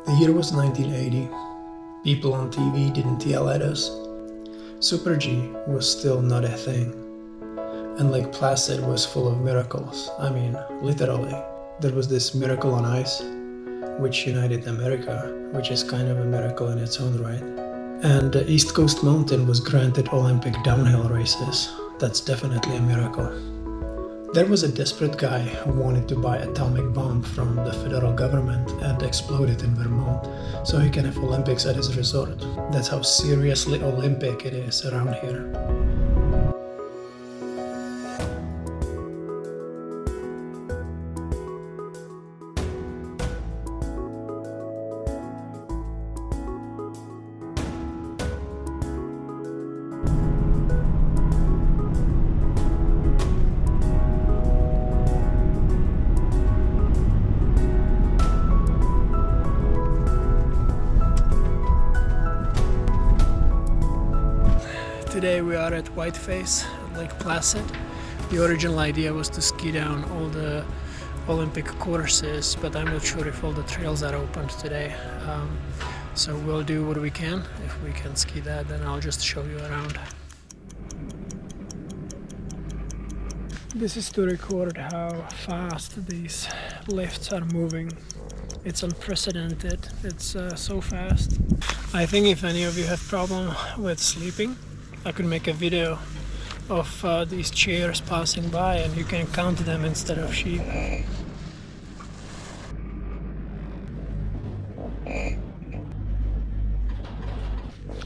The year was 1980. People on TV didn't yell at us. Super G was still not a thing. And Lake Placid was full of miracles. I mean, literally. There was this miracle on ice, which united America, which is kind of a miracle in its own right. And the East Coast Mountain was granted Olympic downhill races. That's definitely a miracle. There was a desperate guy who wanted to buy atomic bomb from the federal government and explode it in Vermont so he can have Olympics at his resort. That's how seriously Olympic it is around here. Today we are at Whiteface, Lake Placid. The original idea was to ski down all the Olympic courses, but I'm not sure if all the trails are opened today. So we'll do what we can. If we can ski that, then I'll just show you around. This is to record how fast these lifts are moving. It's unprecedented. It's so fast. I think if any of you have problem with sleeping, I could make a video of these chairs passing by and you can count them instead of sheep.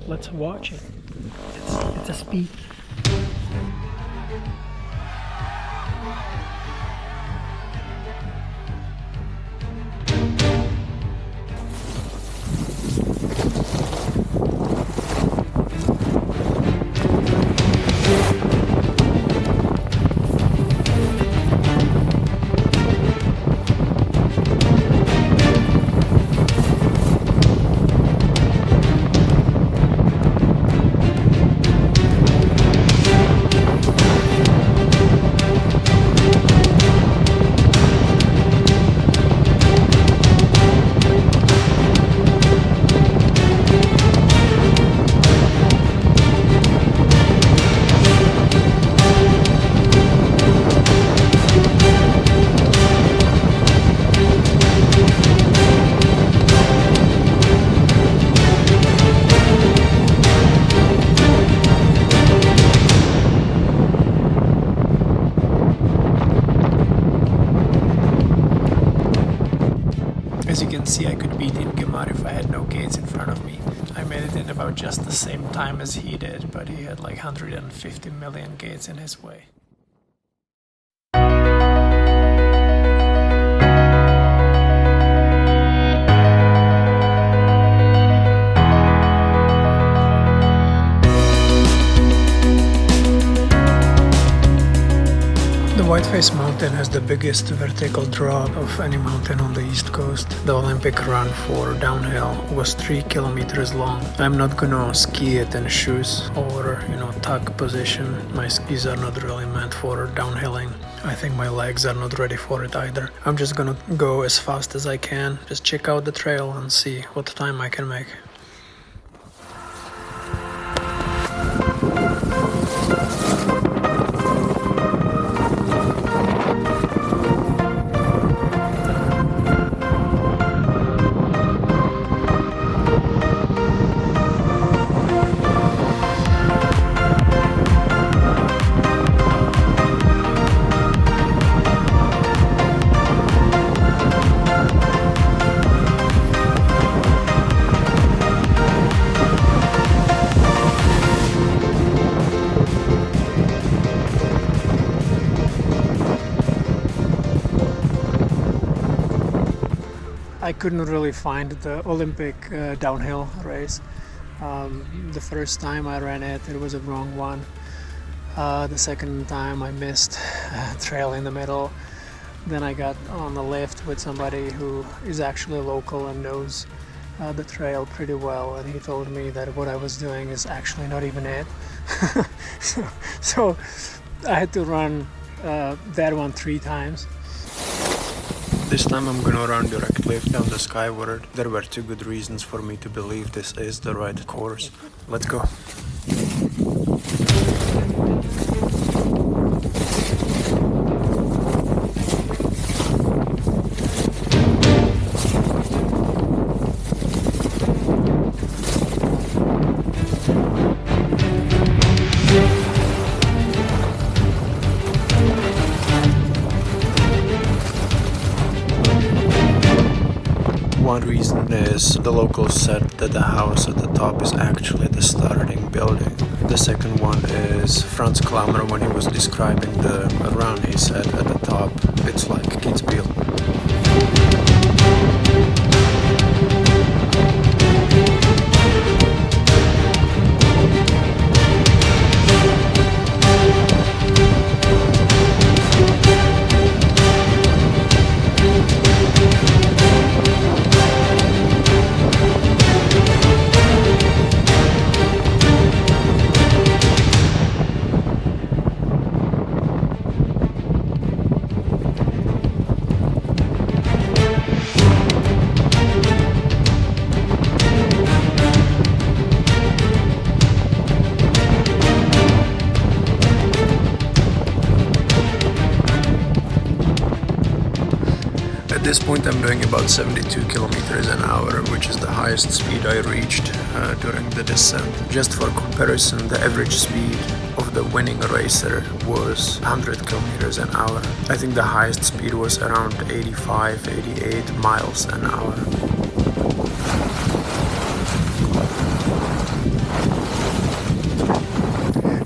Let's watch it. It's a speed. As you can see, I could beat Ingemar if I had no gates in front of me. I made it in about just the same time as he did, but he had like 150 million gates in his way. The Whiteface mountain has the biggest vertical drop of any mountain on the east coast. The Olympic run for downhill was 3 kilometers long. I'm not gonna ski it in shoes or, tuck position. My skis are not really meant for downhilling. I think my legs are not ready for it either. I'm just gonna go as fast as I can, just check out the trail and see what time I can make. I couldn't really find the Olympic downhill race. The first time I ran it, it was a wrong one. The second time I missed a trail in the middle. Then I got on the lift with somebody who is actually local and knows the trail pretty well, and he told me that what I was doing is actually not even it. so I had to run that one 3 times. This time I'm gonna run directly down the skyward. There were two good reasons for me to believe this is the right course. Let's go. One reason is the locals said that the house at the top is actually the starting building. The second one is Franz Klammer, when he was describing the run, he said at the top it's like Kitzbühel. At this point I'm doing about 72 kilometers an hour, which is the highest speed I reached during the descent. Just for comparison, the average speed of the winning racer was 100 kilometers an hour. I think the highest speed was around 85-88 miles an hour.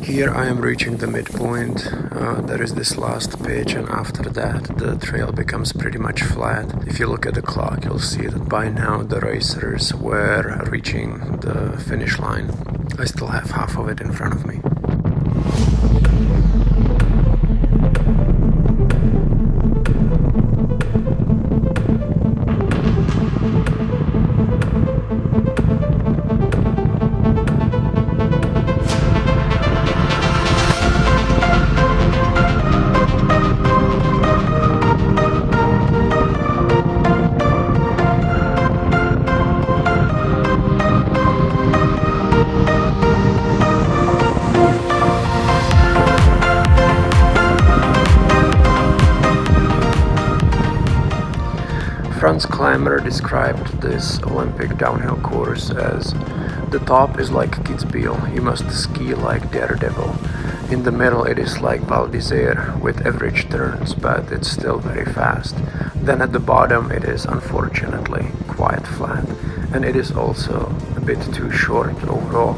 Here I am reaching the midpoint. There is this last pitch, and after that the trail becomes pretty much flat. If you look at the clock, you'll see that by now the racers were reaching the finish line. I still have half of it in front of me. Franz Klammer described this Olympic downhill course as the top is like Kitzbühel, you must ski like Daredevil. In the middle it is like Val d'Isère with average turns, but it's still very fast. Then at the bottom it is unfortunately quite flat, and it is also a bit too short overall.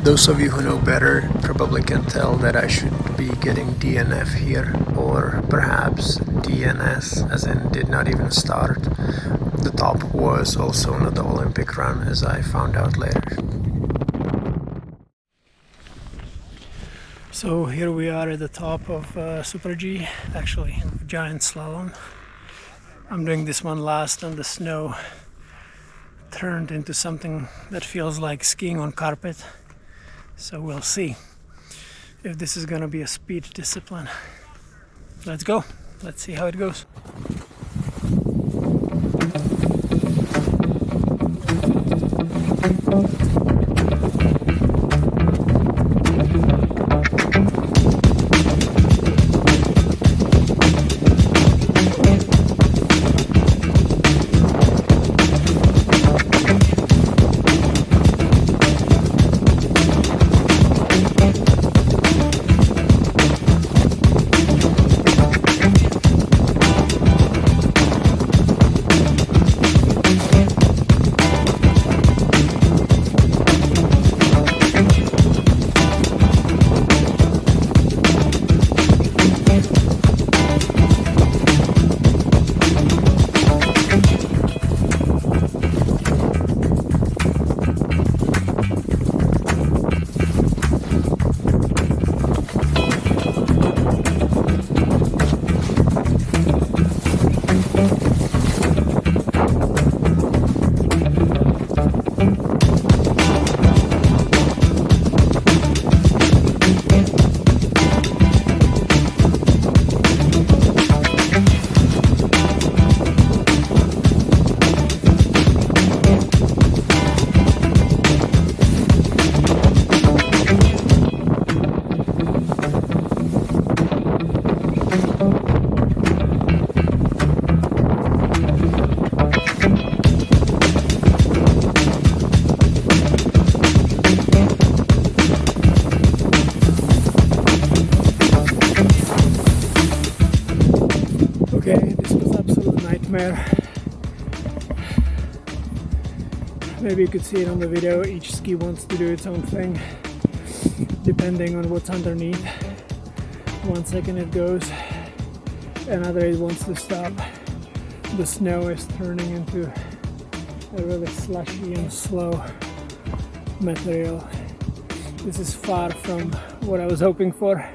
Those of you who know better probably can tell that I should be getting DNF here, or perhaps DNS, as in did not even start. The top was also not the Olympic run, as I found out later. So here we are at the top of Super G, actually Giant Slalom. I'm doing this one last, and the snow turned into something that feels like skiing on carpet. So we'll see if this is gonna be a speed discipline. Let's go. Let's see how it goes. nightmare. Maybe you could see it on the video. Each ski wants to do its own thing depending on what's underneath. 1 second it goes, another it wants to stop. The snow is turning into a really slushy and slow material. This is far from what I was hoping for.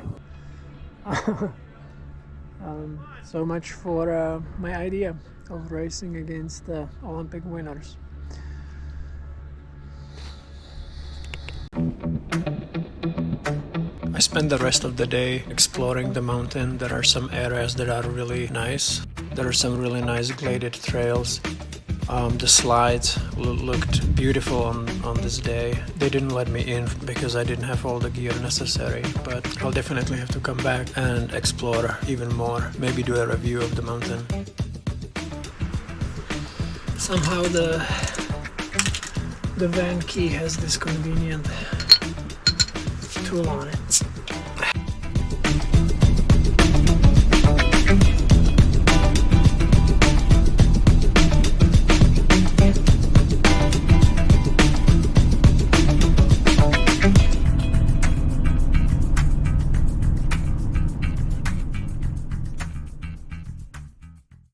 So much for my idea of racing against Olympic winners. I spent the rest of the day exploring the mountain. There are some areas that are really nice. There are some really nice graded trails. The slides looked beautiful on this day. They didn't let me in because I didn't have all the gear necessary, but I'll definitely have to come back and explore even more, maybe do a review of the mountain. Somehow the van key has this convenient tool on it.